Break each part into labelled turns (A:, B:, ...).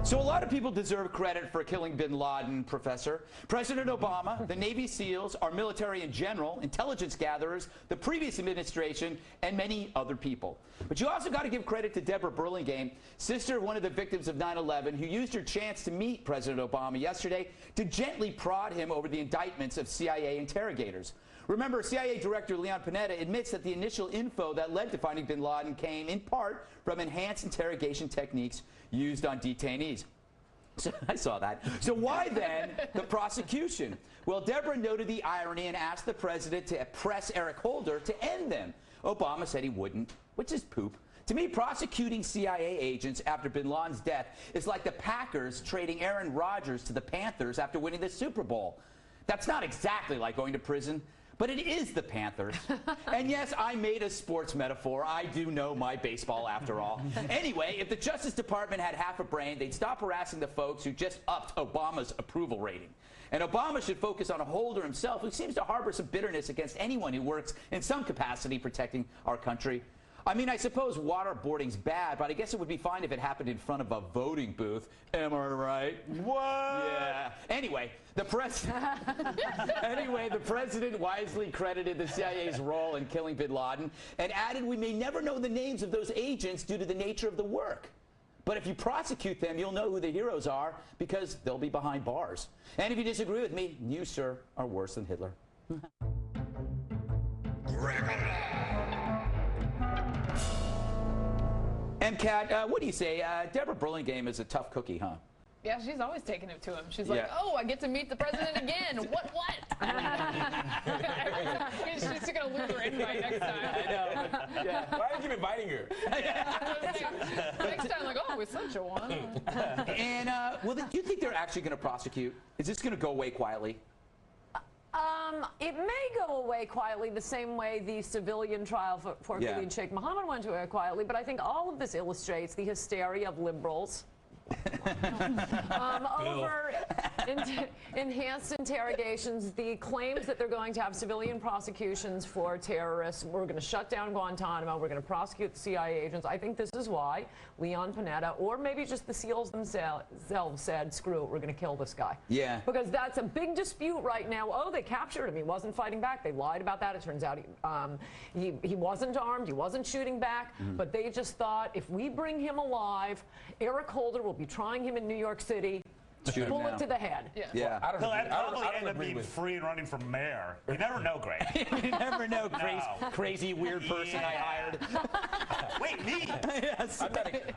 A: So a lot of people deserve credit for killing bin Laden, Professor. President Obama, the Navy SEALs, our military in general, intelligence gatherers, the previous administration, and many other people. But you also got to give credit to Deborah Burlingame, sister of one of the victims of 9/11, who used her chance to meet President Obama yesterday to gently prod him over the indictments of CIA interrogators. Remember, CIA Director Leon Panetta admits that the initial info that led to finding bin Laden came in part from enhanced interrogation techniques used on detainees. So, I saw that. So why then the prosecution? Well, Deborah noted the irony and asked the president to press Eric Holder to end them. Obama said he wouldn't, which is poop. To me, prosecuting CIA agents after bin Laden's death is like the Packers trading Aaron Rodgers to the Panthers after winning the Super Bowl. That's not exactly like going to prison, but it is the Panthers. And yes, I made a sports metaphor. I do know my baseball after all. Anyway, if the Justice Department had half a brain, they'd stop harassing the folks who just upped Obama's approval rating. And Obama should focus on Holder himself, who seems to harbor some bitterness against anyone who works in some capacity protecting our country. I mean, I suppose waterboarding's bad, but I guess it would be fine if it happened in front of a voting booth. Am I right?
B: What?
A: Yeah. Anyway, the president wisely credited the CIA's role in killing bin Laden and added, we may never know the names of those agents due to the nature of the work. But if you prosecute them, you'll know who the heroes are because they'll be behind bars. And if you disagree with me, you, sir, are worse than Hitler. MCAT, what do you say? Deborah Burlingame is a tough cookie, huh?
C: Yeah, she's always taking it to him. She's like, oh, I get to meet the president again. What? She's just going to lose her invite next time.
A: I know. Yeah.
D: Why do you keep inviting her?
C: Next time, like, oh, we sent you one.
A: And, well, do you think they're actually going to prosecute? Is this going to go away quietly?
E: It may go away quietly the same way the civilian trial for Khalid Sheikh Mohammed went away quietly, but I think all of this illustrates the hysteria of liberals over enhanced interrogations, the claims that they're going to have civilian prosecutions for terrorists. We're going to shut down Guantanamo. We're going to prosecute the CIA agents. I think this is why Leon Panetta, or maybe just the SEALs themselves, said, screw it, we're going to kill this guy.
A: Yeah.
E: Because that's a big dispute right now. Oh, they captured him. He wasn't fighting back. They lied about that. It turns out he wasn't armed. He wasn't shooting back. But they just thought, if we bring him alive, Eric Holder will be trying him in New York City. Bullet to the head.
A: Yeah.
B: He'll probably end up being free and running for mayor. You never know, Greg.
A: You never know, crazy weird person I hired.
B: Wait, me?
A: Yes.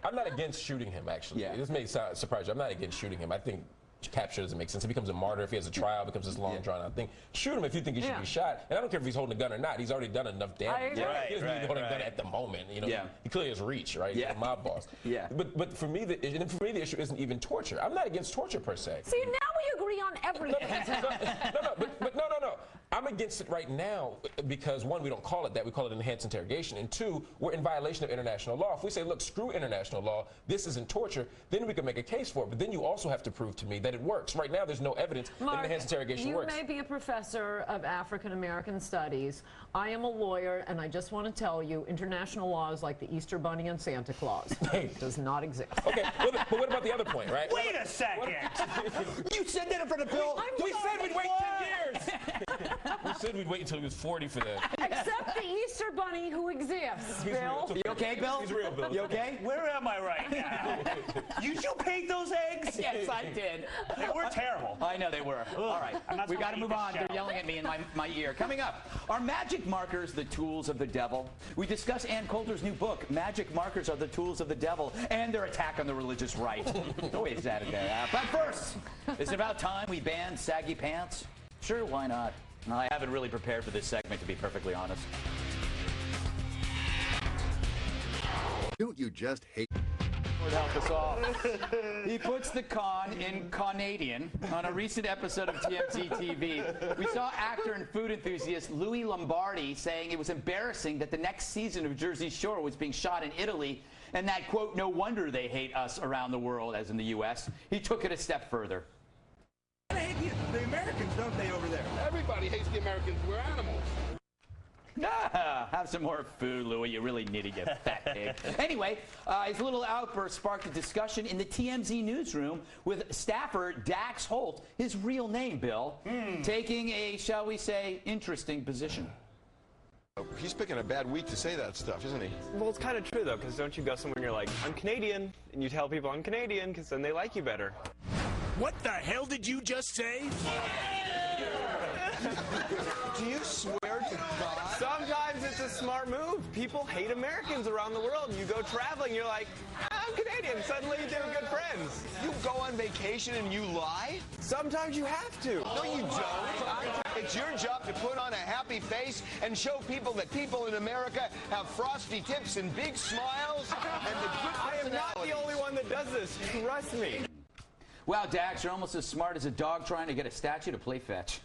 D: I'm not against shooting him, actually.
A: Yeah.
D: This may surprise you. I'm not against shooting him. I think capture doesn't make sense. He becomes a martyr if he has a trial, becomes this long drawn out thing. Shoot him if you think he should be shot. And I don't care if he's holding a gun or not. He's already done enough damage. He doesn't need to hold a gun at the moment. You know, he clearly has reach, right? He's a mob boss. But for me, the issue isn't even torture. I'm not against torture per se.
E: See, now we agree on everything.
D: No. I'm against it right now because, one, we don't call it that. We call it enhanced interrogation. And two, we're in violation of international law. If we say, look, screw international law, this isn't torture, then we can make a case for it. But then you also have to prove to me that it works. Right now, there's no evidence that enhanced interrogation works.
E: You may be a professor of African-American studies. I am a lawyer, and I just want to tell you, international law is like the Easter Bunny and Santa Claus. It does not exist.
D: Okay, but what about the other point, right?
B: Wait a second.
A: You said that in front of Bill.
D: We said we'd wait 10 years. We said we'd wait until he was 40 for that.
E: Except the Easter Bunny who exists, Bill.
A: You okay, Bill?
D: He's real, Bill.
A: You okay?
B: Where am I right now? You paint those eggs?
A: Yes, I did.
B: They were terrible.
A: I know they were. All right, we got to move on. They're yelling at me in my ear. Coming up, are magic markers the tools of the devil? We discuss Ann Coulter's new book, Magic Markers Are the Tools of the Devil, and their attack on the religious right. Always at it there. But first, is it about time we banned saggy pants? Sure, why not? I haven't really prepared for this segment, to be perfectly honest.
F: Don't you just hate...
A: Lord help us all. He puts the con in Canadian. On a recent episode of TMZ TV, we saw actor and food enthusiast Louis Lombardi saying it was embarrassing that the next season of Jersey Shore was being shot in Italy, and that, quote, no wonder they hate us around the world, as in the U.S. He took it a step further.
G: They hate the Americans, don't they, over there?
H: Everybody hates the Americans. We're animals.
A: Have some more food, Louie. You really need to get fat pig. Anyway, his little outburst sparked a discussion in the TMZ newsroom with staffer Dax Holt, his real name, Bill, taking a, shall we say, interesting position.
G: He's picking a bad week to say that stuff, isn't he?
H: Well, it's kind of true, though, because don't you go somewhere and you're like, I'm Canadian, and you tell people I'm Canadian, because then they like you better.
I: What the hell did you just say?
G: Do you swear to God?
H: Sometimes it's a smart move. People hate Americans around the world. You go traveling, you're like, I'm Canadian. Suddenly they're good friends.
G: You go on vacation and you lie?
H: Sometimes you have to.
G: No, you don't. It's your job to put on a happy face and show people that people in America have frosty tips and big smiles and the good
H: I am not the only one that does this. Trust me.
A: Wow, Dax, you're almost as smart as a dog trying to get a statue to play fetch.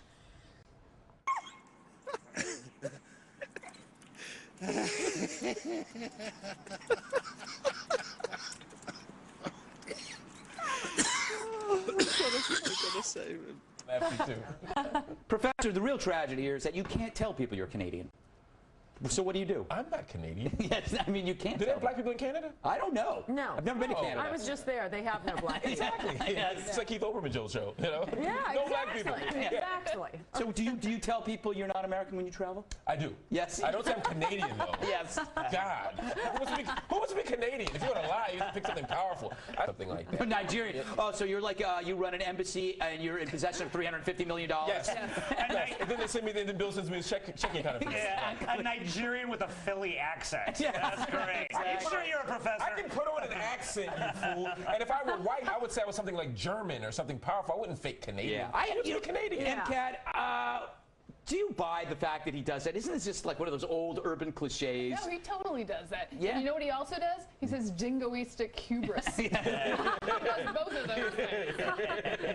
A: Professor, the real tragedy here is that you can't tell people you're Canadian. So what do you do?
D: I'm not Canadian.
A: Yes, I mean, you can't.
D: Do they have black people in Canada?
A: I don't know.
E: No.
A: I've never been to Canada.
E: I was just there. They have no black people.
D: Exactly. It's like Keith Olbermann Joe's show, you know?
E: Yeah,
D: no black people.
E: Exactly.
A: So do you tell people you're not American when you travel?
D: I do.
A: Yes.
D: I don't say I'm Canadian, though.
A: Yes.
D: God. Who wants to be Canadian? If you're going to lie, you have to pick something powerful. Something like that.
A: Nigerian. Oh, so you're like, you run an embassy and you're in possession of $350 million?
D: Yes. And then they send me, then Bill sends me his checking kind of thing.
B: Yeah, a Nigerian with a Philly accent.
A: Yeah.
B: That's great. I'm sure you're a professor.
D: I can put on an accent, you fool. And if I were white, I would say I was something like German or something powerful. I wouldn't fake Canadian.
A: Yeah.
D: You're Canadian.
A: MCAT, do you buy the fact that he does that? Isn't this just like one of those old urban cliches?
C: No, he totally does that.
A: Yeah.
C: And you know what he also does? He says jingoistic hubris. He does both of those things.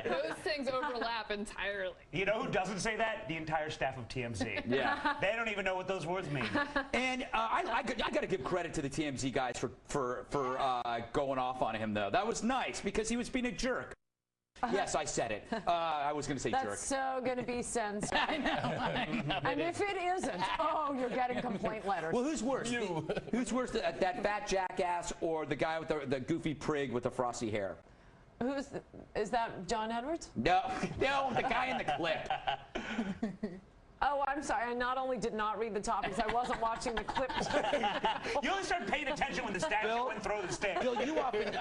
C: Those things overlap entirely.
B: You know who doesn't say that? The entire staff of TMZ.
A: Yeah.
B: They don't even know what those words mean.
A: And I got to give credit to the TMZ guys for going off on him, though. That was nice because he was being a jerk. Yes, I said it. I was going to say jerk.
E: That's so going to be censored.
A: I know.
E: And if it isn't, oh, you're getting complaint letters.
A: Well, who's worse? Who's worse, that fat jackass or the guy with the goofy prig with the frosty hair?
E: Is that John Edwards?
A: No, the guy in the clip.
E: Oh, I'm sorry. I not only did not read the topics, I wasn't watching the clip.
B: You only started paying attention when the statue went through the stick.
A: Bill, you often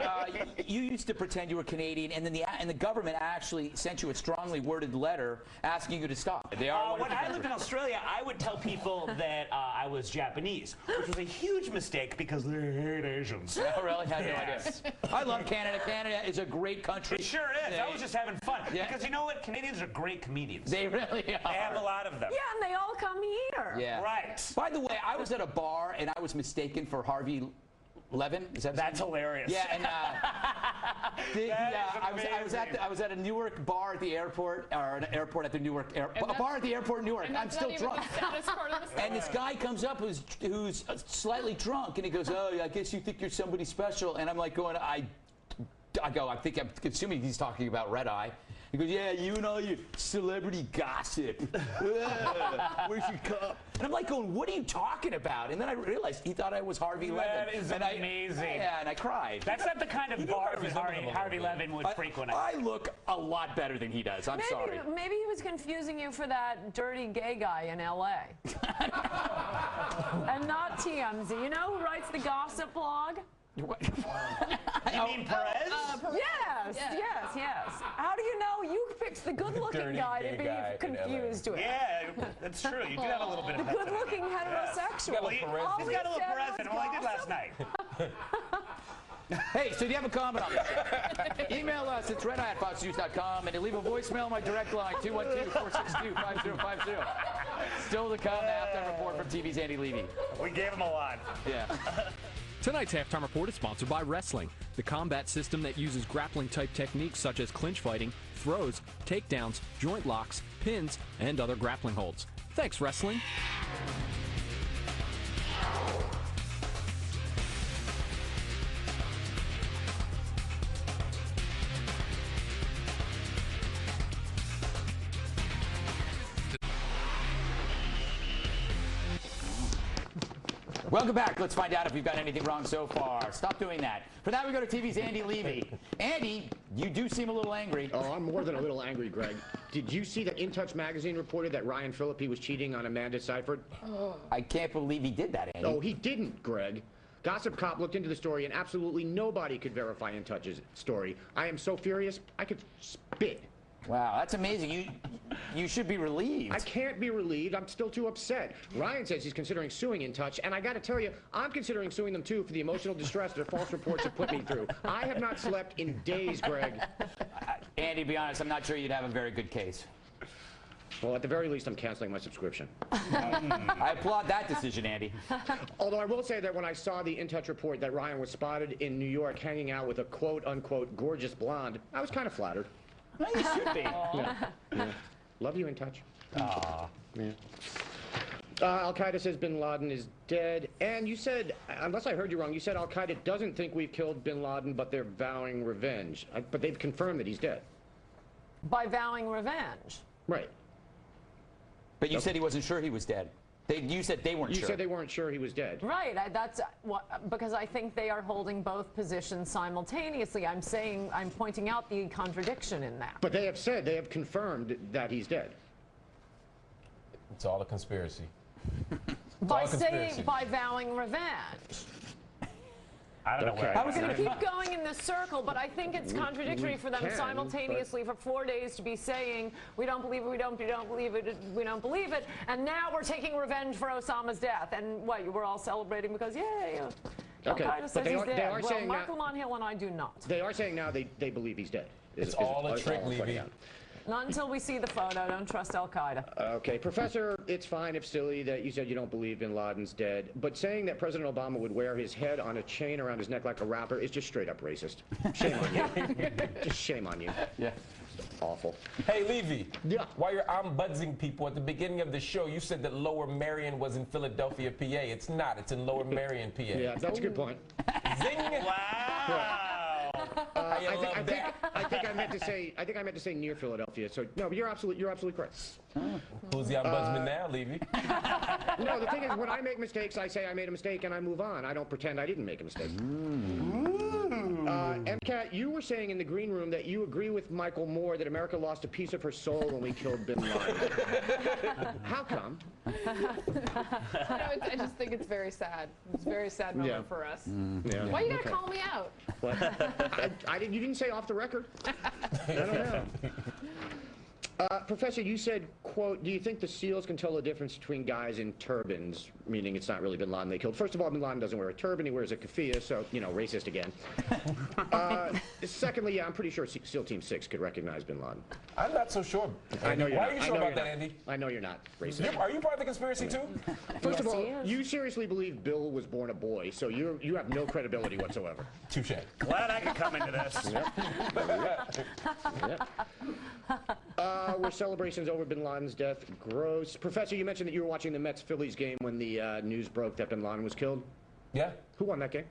A: you used to pretend you were Canadian, and then the government actually sent you a strongly worded letter asking you to stop. They are
J: when I lived in Australia, I would tell people that I was Japanese, which was a huge mistake because they hate Asians.
A: Oh, really? I had no idea. I love Canada. Canada is a great country.
B: It sure is. I was just having fun.
A: Yeah.
B: Because you know what? Canadians are great comedians.
A: They really are.
B: They have a lot of them.
E: Yeah, and they all come here.
A: Yeah.
B: Right.
A: By the way, I was at a bar and I was mistaken for Harvey Levin. Is that
B: That's hilarious.
A: Yeah, and I was at a Newark bar at the airport, or an airport at the Newark a bar at the airport in Newark. I'm still drunk. And this guy comes up who's slightly drunk, and he goes, "Oh, I guess you think you're somebody special." And I'm like going, I think I'm assuming he's talking about Red Eye. He goes, "Yeah, you and all your celebrity gossip. Where's your cup?" And I'm like going, "What are you talking about?" And then I realized he thought I was Harvey Levin.
B: That is amazing.
A: Yeah, and I cried.
B: That's not the kind of bar that Harvey Levin would frequent.
A: I look a lot better than he does. I'm sorry.
E: Maybe he was confusing you for that dirty gay guy in L.A. And not TMZ. You know who writes the gossip blog?
A: What?
B: You mean Perez?
E: Yes. How do you know? You picked the good-looking guy to be confused with.
B: Yeah, that's true. You do have a little bit of
E: the good-looking heterosexual.
B: He's got a little Perez in him, like I did last night.
A: Hey, so do you have a comment on this? Email us at redeye@foxnews.com and leave a voicemail on my direct line, 212-462-5050. Still to come, halftime report from TV's Andy Levy.
B: We gave him a lot.
A: Yeah.
K: Tonight's halftime report is sponsored by Wrestling, the combat system that uses grappling-type techniques such as clinch fighting, throws, takedowns, joint locks, pins, and other grappling holds. Thanks, Wrestling.
A: Welcome back. Let's find out if we've got anything wrong so far. Stop doing that. For that, we go to TV's Andy Levy. Andy, you do seem a little angry.
L: Oh, I'm more than a little angry, Greg. Did you see that In Touch magazine reported that Ryan Phillippe was cheating on Amanda Seyfried?
A: Oh. I can't believe he did that, Andy.
L: Oh, he didn't, Greg. Gossip Cop looked into the story, and absolutely nobody could verify In Touch's story. I am so furious, I could spit.
A: Wow, that's amazing. You should be relieved.
L: I can't be relieved. I'm still too upset. Ryan says he's considering suing In Touch, and I got to tell you, I'm considering suing them too for the emotional distress their false reports have put me through. I have not slept in days, Greg.
A: Andy, to be honest, I'm not sure you'd have a very good case.
L: Well, at the very least, I'm canceling my subscription.
A: I applaud that decision, Andy.
L: Although I will say that when I saw the In Touch report that Ryan was spotted in New York hanging out with a quote-unquote gorgeous blonde, I was kind of flattered.
A: Well, you should be.
L: Yeah. Love you, In Touch.
A: Aww.
L: Yeah. Al-Qaeda says bin Laden is dead. And you said, unless I heard you wrong, you said Al-Qaeda doesn't think we've killed bin Laden, but they're vowing revenge. But they've confirmed that he's dead.
E: By vowing revenge.
L: Right.
A: But you said he wasn't sure he was dead. You said they weren't sure.
L: You said they weren't sure he was dead.
E: Right. That's because I think they are holding both positions simultaneously. I'm pointing out the contradiction in that.
L: But they have confirmed that he's dead.
D: It's all a conspiracy.
E: By vowing revenge.
B: I don't know where
E: We're going to keep going in this circle, but I think it's contradictory for them simultaneously for 4 days to be saying, we don't believe it, we don't believe it, we don't believe it, and now we're taking revenge for Osama's death. And what, we're all celebrating because, yay, Al-Qaeda says he's dead. Well, Marc Lamont Hill and I do not.
L: They are saying now they believe he's dead.
D: It's all a trick, Levy.
E: Not until we see the photo. Don't trust Al-Qaeda.
L: Okay, Professor, it's fine if silly that you said you don't believe bin Laden's dead, but saying that President Obama would wear his head on a chain around his neck like a rapper is just straight up racist. Shame on you. Just shame on you.
A: Yeah.
L: Awful.
D: Hey, Levy.
L: Yeah.
D: While you're ombudsing people, at the beginning of the show, you said that Lower Merion was in Philadelphia, PA. It's not. It's in Lower Merion, PA.
L: Yeah, that's a good point.
D: Zing!
B: Wow!
L: I think I meant to say near Philadelphia. So no, you're absolutely correct.
D: Who's the ombudsman now, Levy?
L: No, the thing is, when I make mistakes, I say I made a mistake and I move on. I don't pretend I didn't make a mistake. MCAT, you were saying in the green room that you agree with Michael Moore that America lost a piece of her soul when we killed bin Laden. How come?
C: I just think it's very sad. It's a very sad moment for us.
L: Yeah.
C: Why you gotta call me out?
L: You didn't say off the record. I don't know. Professor, you said, quote, do you think the SEALs can tell the difference between guys in turbans, meaning it's not really bin Laden they killed? First of all, bin Laden doesn't wear a turban, he wears a keffiyeh, so, racist again. Secondly, yeah, I'm pretty sure SEAL Team 6 could recognize bin Laden.
D: I'm not so sure.
L: I know you're
D: Why
L: not.
D: are you sure about that, Andy?
L: I know you're not racist.
D: Are you part of the conspiracy, too?
L: First of all, you seriously believe Bill was born a boy, so you have no credibility whatsoever.
D: Touche.
B: Glad I could come into this.
L: Yep. Were celebrations over bin Laden's death gross? Professor, you mentioned that you were watching the Mets-Phillies game when the news broke that bin Laden was killed.
D: Yeah.
L: Who won that game?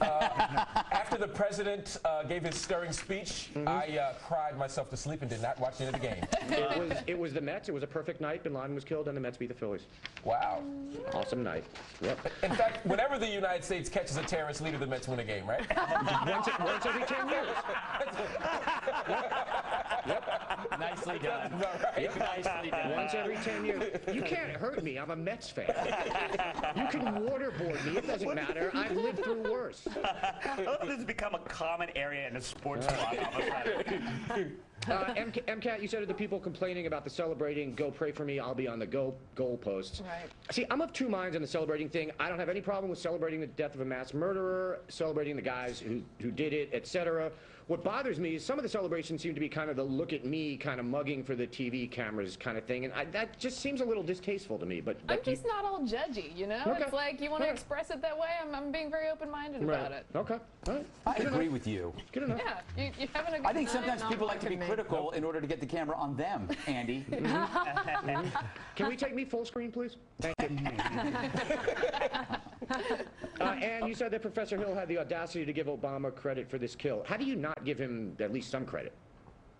D: After the president gave his stirring speech, I cried myself to sleep and did not watch any of the game.
L: It was the Mets. It was a perfect night. Bin Laden was killed, and the Mets beat the Phillies.
D: Wow.
L: Awesome night. Yep.
D: In fact, whenever the United States catches a terrorist leader, the Mets win a game, right?
L: once every 10 years.
A: Yep. Nicely done.
D: Right.
A: Nicely done.
L: Once every 10 years. You can't hurt me. I'm a Mets fan. You can waterboard me. It doesn't matter. I've lived through worse.
B: I love this has become a common area in a sports blog all of a sudden.
L: MCAT, you said to the people complaining about the celebrating, go pray for me, I'll be on the goal posts.
C: Right.
L: See, I'm of two minds on the celebrating thing. I don't have any problem with celebrating the death of a mass murderer, celebrating the guys who did it, etc. What bothers me is some of the celebrations seem to be kind of the look at me, kind of mugging for the TV cameras kind of thing, and that just seems a little distasteful to me. But
C: I'm just not all judgy,
L: Okay.
C: It's like you want to express it that way. I'm being very open-minded about it.
L: Okay. All right.
A: I agree with you.
L: Good enough.
C: Yeah, you're having a good
A: I think
C: time.
A: sometimes people like to be critical in order to get the camera on them, Andy.
L: Can we take me full screen, please? Thank you. And you said that Professor Hill had the audacity to give Obama credit for this kill. How do you not give him at least some credit?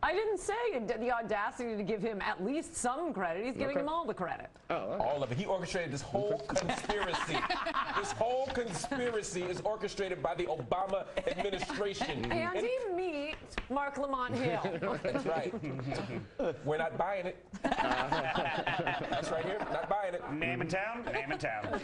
E: I didn't say the audacity to give him at least some credit. He's giving him all the credit.
D: All of it. He orchestrated this whole conspiracy. This whole conspiracy is orchestrated by the Obama administration.
E: And he meet Marc Lamont Hill.
D: That's right. We're not buying it. That's right here. Not buying it.
B: Name in town. Name in town.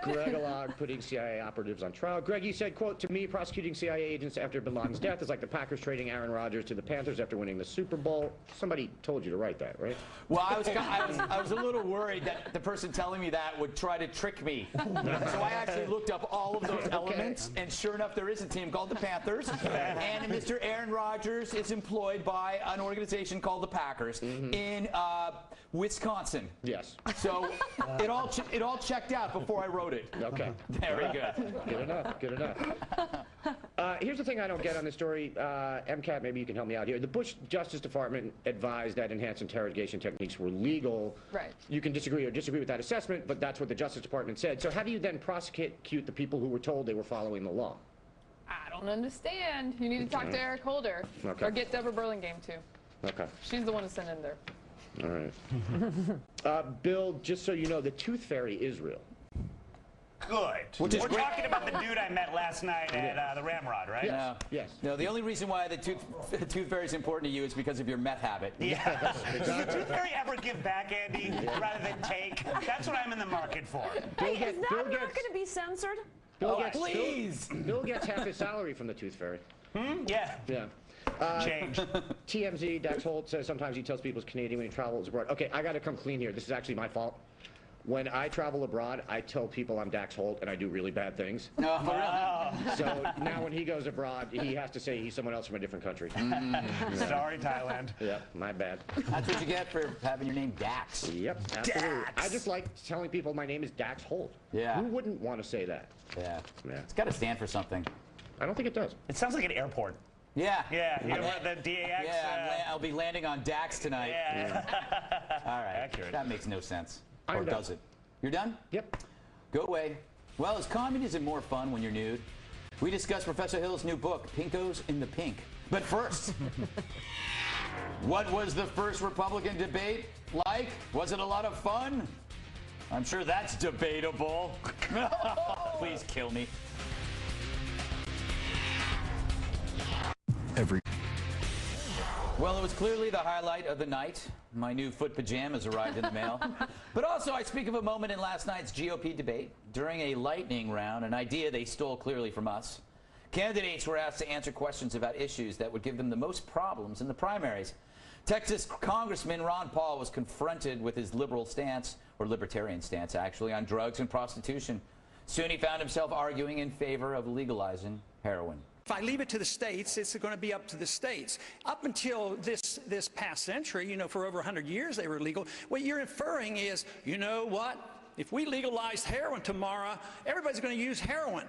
L: Greg Gutfeld putting CIA operatives on trial. Greg, you said, quote, to me, prosecuting CIA agents after bin Laden's death is like the Packers trading Aaron Rodgers to the Panthers after winning the Super Bowl. Somebody told you to write that, right?
A: Well, I was a little worried that the person telling me that would try to trick me. So I actually looked up all of those elements, and sure enough, there is a team called the Panthers, and Mr. Aaron Rodgers is employed by an organization called the Packers in Wisconsin.
L: Yes.
A: So it all checked out before I wrote it.
L: Okay.
A: Very good.
L: Good enough. Good enough. Here's the thing I don't get on this story. MCAT, maybe you can help me out here. The Bush Justice Department advised that enhanced interrogation techniques were legal.
C: Right.
L: You can disagree or disagree with that assessment, but that's what the Justice Department said. So how do you then prosecute the people who were told they were following the law?
C: I don't understand. You need to talk to Eric Holder.
L: Okay.
C: Or get Deborah Burlingame, too.
L: Okay.
C: She's the one to send in there.
L: All right. Bill, just so you know, the Tooth Fairy is real.
B: Good. We're talking about the dude I met last night at the Ramrod, right?
A: No.
L: Yes.
A: No, the only reason why the tooth fairy is important to you is because of your meth habit.
B: Yeah. Does the Tooth Fairy ever give back, Andy, rather than take? That's what I'm in the market for.
E: Hey, is that not going to be censored?
L: Bill gets half his salary from the Tooth Fairy.
B: Yeah.
L: Yeah.
B: Change.
L: TMZ, Dax Holt says sometimes he tells people he's Canadian when he travels abroad. Okay, I got to come clean here. This is actually my fault. When I travel abroad, I tell people I'm Dax Holt and I do really bad things.
A: Oh, really?
L: So now when he goes abroad, he has to say he's someone else from a different country.
B: Sorry, Thailand.
L: Yeah, my bad.
A: That's what you get for having your name Dax.
L: Yep, absolutely.
B: Dax.
L: I just like telling people my name is Dax Holt.
A: Yeah.
L: Who wouldn't want to say that?
A: Yeah.
L: Yeah.
A: It's got to stand for something.
L: I don't think it does.
B: It sounds like an airport.
A: Yeah.
B: Yeah, you know the DAX?
A: Yeah, I'll be landing on Dax tonight.
B: Yeah.
A: All right.
B: Accurate.
A: That makes no sense.
L: I'm
A: Or
L: done.
A: does it? You're done?
L: Yep.
A: Go away. Well, is communism more fun when you're nude? We discuss Professor Hill's new book, Pinkos in the Pink. But first, what was the first Republican debate like? Was it a lot of fun? I'm sure that's debatable. Please kill me. Well, it was clearly the highlight of the night. My new foot pajamas arrived in the mail. But also, I speak of a moment in last night's GOP debate. During a lightning round, an idea they stole clearly from us. Candidates were asked to answer questions about issues that would give them the most problems in the primaries. Texas Congressman Ron Paul was confronted with his liberal stance, or libertarian stance actually, on drugs and prostitution. Soon he found himself arguing in favor of legalizing heroin.
M: If I leave it to the states, it's going to be up to the states. Up until this past century, you know, for over 100 years they were legal. What you're inferring is, you know what? If we legalized heroin tomorrow, everybody's going to use heroin.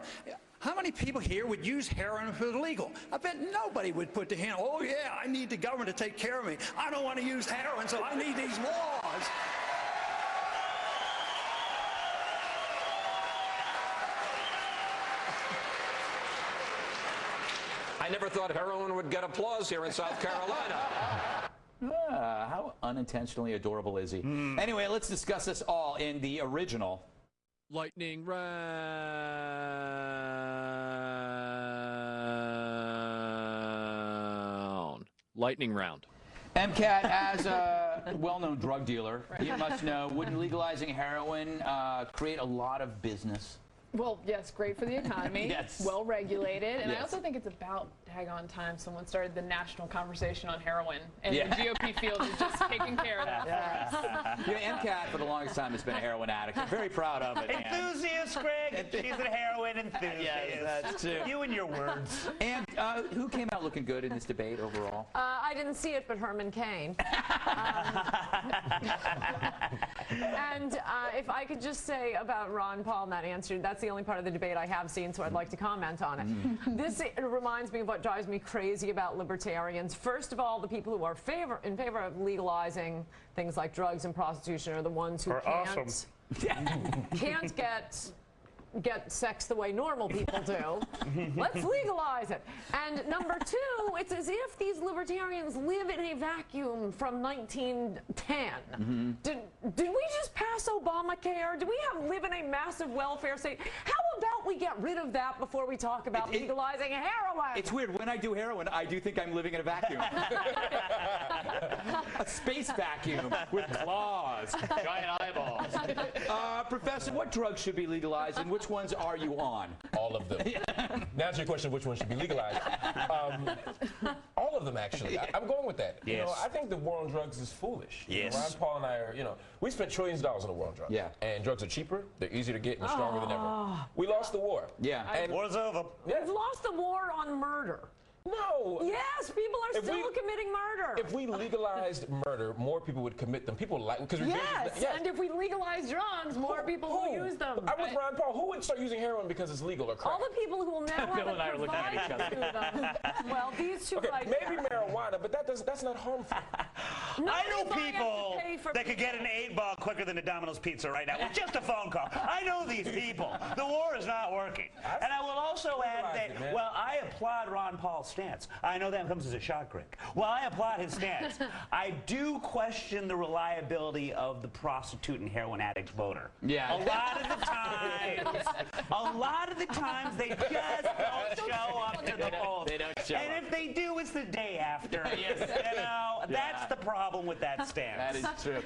M: How many people here would use heroin if it was legal? I bet nobody would put the hand, oh yeah, I need the government to take care of me. I don't want to use heroin, so I need these laws.
N: I never thought heroin would get applause here in South Carolina.
A: How unintentionally adorable is he? Anyway, let's discuss this all in the original
K: Lightning round. Lightning round.
A: MCAT, as a well-known drug dealer, you must know, wouldn't legalizing heroin create a lot of business?
C: Well, yes, great for the economy.
A: Yes.
C: Well regulated. And
A: Yes.
C: I also think it's about daggone time someone started the national conversation on heroin. And
A: Yeah.
C: the GOP field is just taking care of that for us.
A: Yeah, MCAT for the longest time has been a heroin addict. I'm very proud of it.
B: Enthusiast, Greg. She's a heroin enthusiast.
A: Yes, that's true.
B: You and your words.
A: And who came out looking good in this debate overall?
E: I didn't see it, but Herman Cain. And if I could just say about Ron Paul in that answer, that's the only part of the debate I have seen, so I'd like to comment on it. This reminds me of what drives me crazy about libertarians. First of all, the people who are in favor of legalizing things like drugs and prostitution are the ones who can't get get sex the way normal people do. Let's legalize it. And number two, it's as if these libertarians live in a vacuum from 1910. Did we just pass Obamacare? Do we live in a massive welfare state? How about we get rid of that before we talk about legalizing heroin?
A: It's weird. When I do heroin, I do think I'm living in a vacuum. A space vacuum with claws, giant eyeballs. Professor, what drugs should be legalized and which ones are you on?
D: All of them. Now to your question, which one should be legalized? All of them, actually. I'm going with that.
J: Yes.
D: You know, I think the war on drugs is foolish.
J: Yes.
D: You know, Ron Paul and I are, we spent trillions of dollars on the war on drugs.
A: Yeah.
D: And drugs are cheaper, they're easier to get, and stronger than ever. We lost the war.
A: Yeah.
D: And
J: war's over.
E: We've lost the war on murder.
D: No.
E: Yes, people are still committing murder.
D: If we legalized murder, more people would commit them. People like because
E: yes, and if we legalize drugs, more people will use them.
D: I'm with Ron Paul. Who would start using heroin because it's legal or crack?
E: All the people who will now
A: Bill and I are looking at each other.
E: to them. Well, these two right
D: maybe marijuana, but that's not harmful.
J: I know people that could get an 8-ball quicker than a Domino's pizza right now with just a phone call. I know these people. The war is not working. And I will also add that, well, I applaud Ron Paul's stance. I know that comes as a shock, Greg. While I applaud his stance, I do question the reliability of the prostitute and heroin addict voter.
A: Yeah.
J: A lot of the times they just don't show up to the polls.
A: They don't show up.
J: And if they do, it's the day after.
A: Yes.
J: That's the problem with that stance.
A: That is true.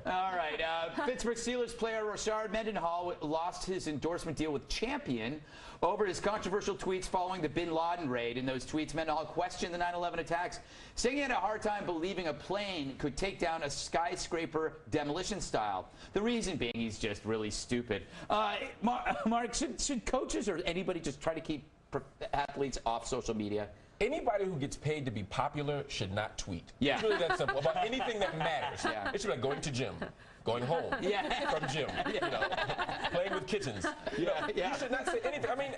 A: All right. Pittsburgh Steelers player Rashard Mendenhall lost his endorsement deal with Champion over his controversial tweets following the bin Laden raid. In those tweets, Mendenhall questioned the 9/11 attacks, saying he had a hard time believing a plane could take down a skyscraper demolition style. The reason being he's just really stupid. Mark, should coaches or anybody just try to keep athletes off social media?
D: Anybody who gets paid to be popular should not tweet.
A: Yeah.
D: It's really that simple. About anything that matters. Yeah. It should be like going to gym, going home from gym, playing with kittens. You should not say anything. I mean,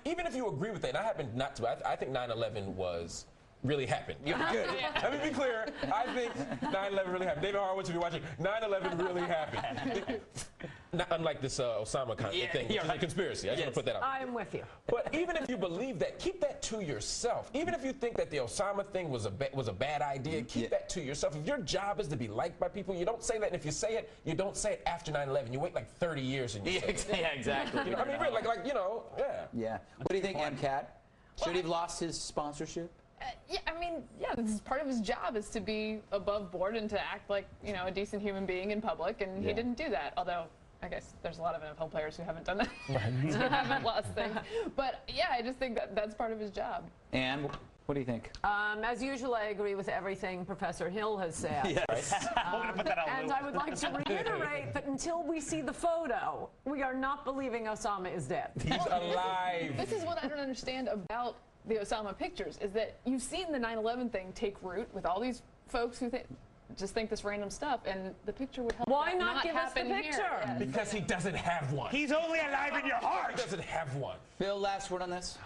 D: even if you agree with that, and I happen not to, I think 9/11 was really happened. Good. Let me be clear. I think 9/11 really happened. David Horowitz, if you're watching, 9/11 really happened. Not unlike this Osama thing, which is a conspiracy. I just want to put that out.
E: I am with you.
D: But even if you believe that, keep that to yourself. Even if you think that the Osama thing was a bad idea, keep that to yourself. If your job is to be liked by people, you don't say that. And if you say it, you don't say it after 9/11. You wait like 30 years and you say it.
A: Yeah, exactly.
D: I mean, really,
A: Yeah. What do you think, MCAT? Should he have lost his sponsorship?
C: This is part of his job is to be above board and to act like, a decent human being in public, and he didn't do that. Although, I guess there's a lot of NFL players who haven't done that. Who haven't lost things. But, I just think that's part of his job.
A: And what do you think?
E: As usual, I agree with everything Professor Hill has said.
A: Yes.
E: And I would like to reiterate that until we see the photo, we are not believing Osama is dead.
D: He's alive.
C: This is what I don't understand about the Osama pictures, is that you've seen the 9/11 thing take root with all these folks who just think this random stuff, and the picture would help.
E: Why not give us the
C: happen
E: picture?
C: Here.
D: Because he doesn't have one.
J: He's only alive in your heart.
D: He doesn't have one.
A: Bill, last word on this?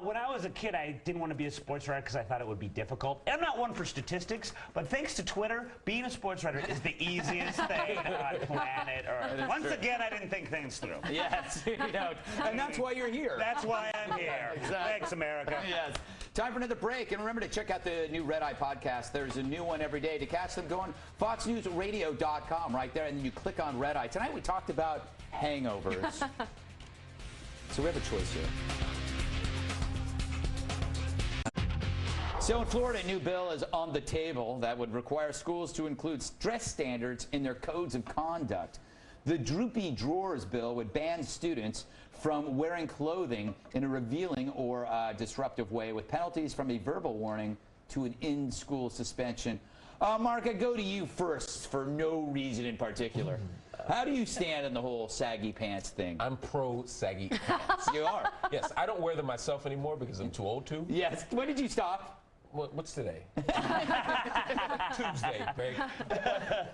J: When I was a kid, I didn't want to be a sports writer because I thought it would be difficult. I'm not one for statistics, but thanks to Twitter, being a sports writer is the easiest thing on planet Earth. Once again, I didn't think things through.
A: Yes, and that's why you're here.
J: That's why I'm here.
A: Exactly.
J: Thanks, America.
A: Yes. Time for another break, and remember to check out the new Red Eye podcast. There's a new one every day. To catch them, go on foxnewsradio.com right there, and then you click on Red Eye. Tonight we talked about hangovers. So we have a choice here. So in Florida, a new bill is on the table that would require schools to include stress standards in their codes of conduct. The Droopy Drawers bill would ban students from wearing clothing in a revealing or disruptive way, with penalties from a verbal warning to an in-school suspension. Mark, I go to you first for no reason in particular. How do you stand on the whole saggy pants thing?
D: I'm pro saggy pants.
A: You are?
D: Yes, I don't wear them myself anymore because I'm too old to.
A: Yes. When did you stop?
D: What's today? Tuesday, Greg.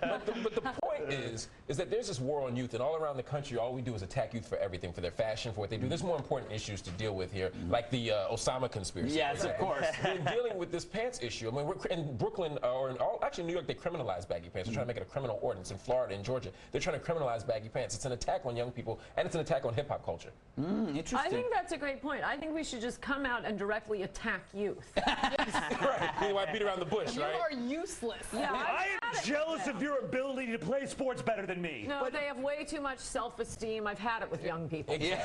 D: But the point is that there's this war on youth, and all around the country, all we do is attack youth for everything, for their fashion, for what they do. There's more important issues to deal with here, like the Osama conspiracy.
A: Yes, of course.
D: They're dealing with this pants issue. I mean, we're in Brooklyn, or actually in New York, they criminalize baggy pants. They're trying to make it a criminal ordinance. In Florida and Georgia, they're trying to criminalize baggy pants. It's an attack on young people, and it's an attack on hip-hop culture.
A: Interesting.
E: I think that's a great point. I think we should just come out and directly attack youth.
D: Right. You want to beat around the bush, right?
C: You are useless.
E: Yeah,
J: I am jealous of your ability to play sports better than me.
E: No, but they have way too much self-esteem. I've had it with young people.
A: Yeah.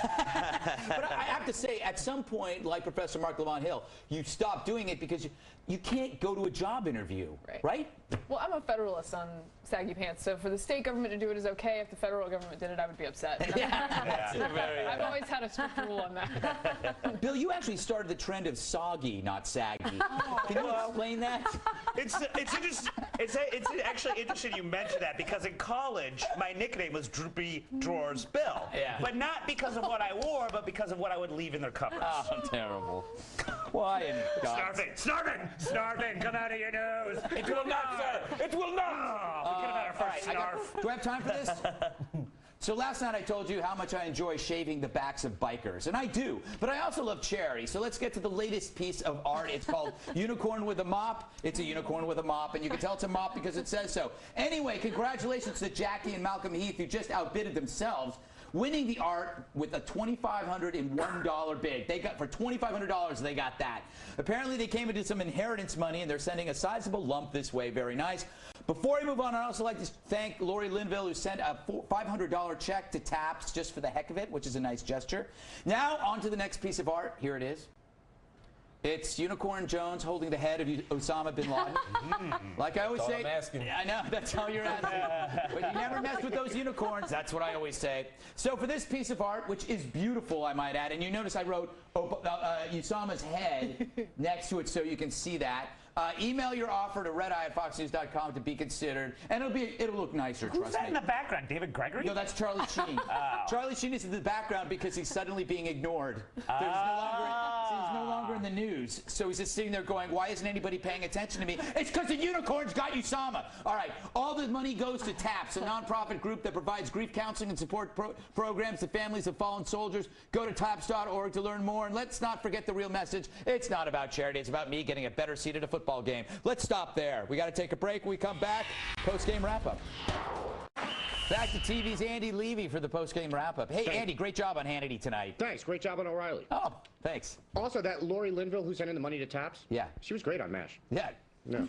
A: But I have to say, at some point, like Professor Marc Lamont Hill, you stop doing it because you can't go to a job interview, right?
C: Well, I'm a federalist on saggy pants, so for the state government to do it is okay. If the federal government did it, I would be upset. I've always had a strict rule on that.
A: Bill, you actually started the trend of soggy, not saggy. Can you explain that?
J: It's actually interesting you mentioned that, because in college my nickname was Droopy Drawers Bill.
A: Yeah.
J: But not because of what I wore, but because of what I would leave in their cupboards.
A: Oh, terrible. Why in God's...
J: Snarfing, come out of your nose.
D: It will not, sir. It will not.
J: We could have had our first snarf.
A: Do I have time for this? So last night I told you how much I enjoy shaving the backs of bikers, and I do, but I also love charity. So let's get to the latest piece of art. It's called Unicorn with a Mop. It's a unicorn with a mop, and you can tell it's a mop because it says so. Anyway, congratulations to Jackie and Malcolm Heath, who just outbidded themselves, winning the art with a $2,501 bid. They got, for $2,500, they got that. Apparently, they came into some inheritance money, and they're sending a sizable lump this way. Very nice. Before we move on, I'd also like to thank Lori Linville, who sent a $500 check to TAPS just for the heck of it, which is a nice gesture. Now, on to the next piece of art. Here it is. It's Unicorn Jones holding the head of Osama bin Laden. Like I always say,
D: I'm asking.
A: I know, that's all you're asking. But you never mess with those unicorns. That's what I always say. So for this piece of art, which is beautiful, I might add, and you notice I wrote Osama's head next to it so you can see that. Email your offer to redeye@foxnews.com to be considered, and it'll look nicer.
J: Who's that in the background? David Gregory?
A: No, that's Charlie Sheen. Charlie Sheen is in the background because he's suddenly being ignored. He's no longer in the news, so he's just sitting there going, "Why isn't anybody paying attention to me?" It's because the unicorns got Osama. All right, all the money goes to TAPS, a nonprofit group that provides grief counseling and support programs to families of fallen soldiers. Go to taps.org to learn more, and let's not forget the real message. It's not about charity. It's about me getting a better seat at a football game. Let's stop there. We got to take a break. When we come back, post-game wrap-up. Back to TV's Andy Levy for the post-game wrap-up. Hey, Andy, great job on Hannity tonight.
L: Thanks. Great job on O'Reilly.
A: Oh, thanks.
L: Also, that Lori Linville who sent in the money to TAPS.
A: Yeah.
L: She was great on MASH.
A: Yeah.
L: No.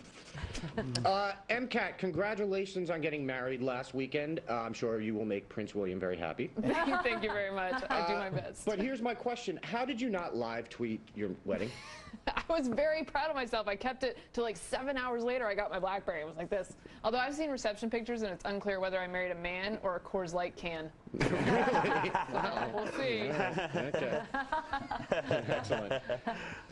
L: MCAT, congratulations on getting married last weekend. I'm sure you will make Prince William very happy.
C: Thank you very much. I do my best.
L: But here's my question. How did you not live tweet your wedding?
C: I was very proud of myself. I kept it till like 7 hours later. I got my BlackBerry. It was like this. Although I've seen reception pictures, and it's unclear whether I married a man or a Coors Light can. So we'll see.
L: Okay. Excellent.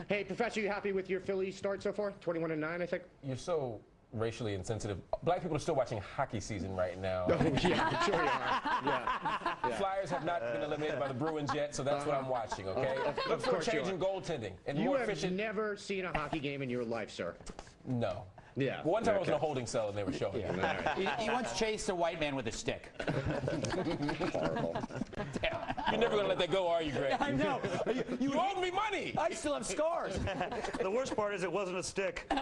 L: Hey, Professor, you happy with your Phillies start so far? 21-9, I think.
D: You're so racially insensitive. Black people are still watching hockey season right now.
L: Oh, yeah, I'm sure you are. Yeah.
D: Flyers have not been eliminated by the Bruins yet, so that's what I'm watching, okay? Look for a change in goaltending. And
L: you
D: more
L: have
D: efficient.
L: Never seen a hockey game in your life, sir.
D: No.
L: Yeah.
D: One time I was in a holding cell and they were showing.
A: Yeah. He once chased a white man with a stick.
L: Horrible.
D: You're never going to let that go, are you, Greg?
A: I know.
D: You owed me money.
A: I still have scars.
J: The worst part is it wasn't a stick.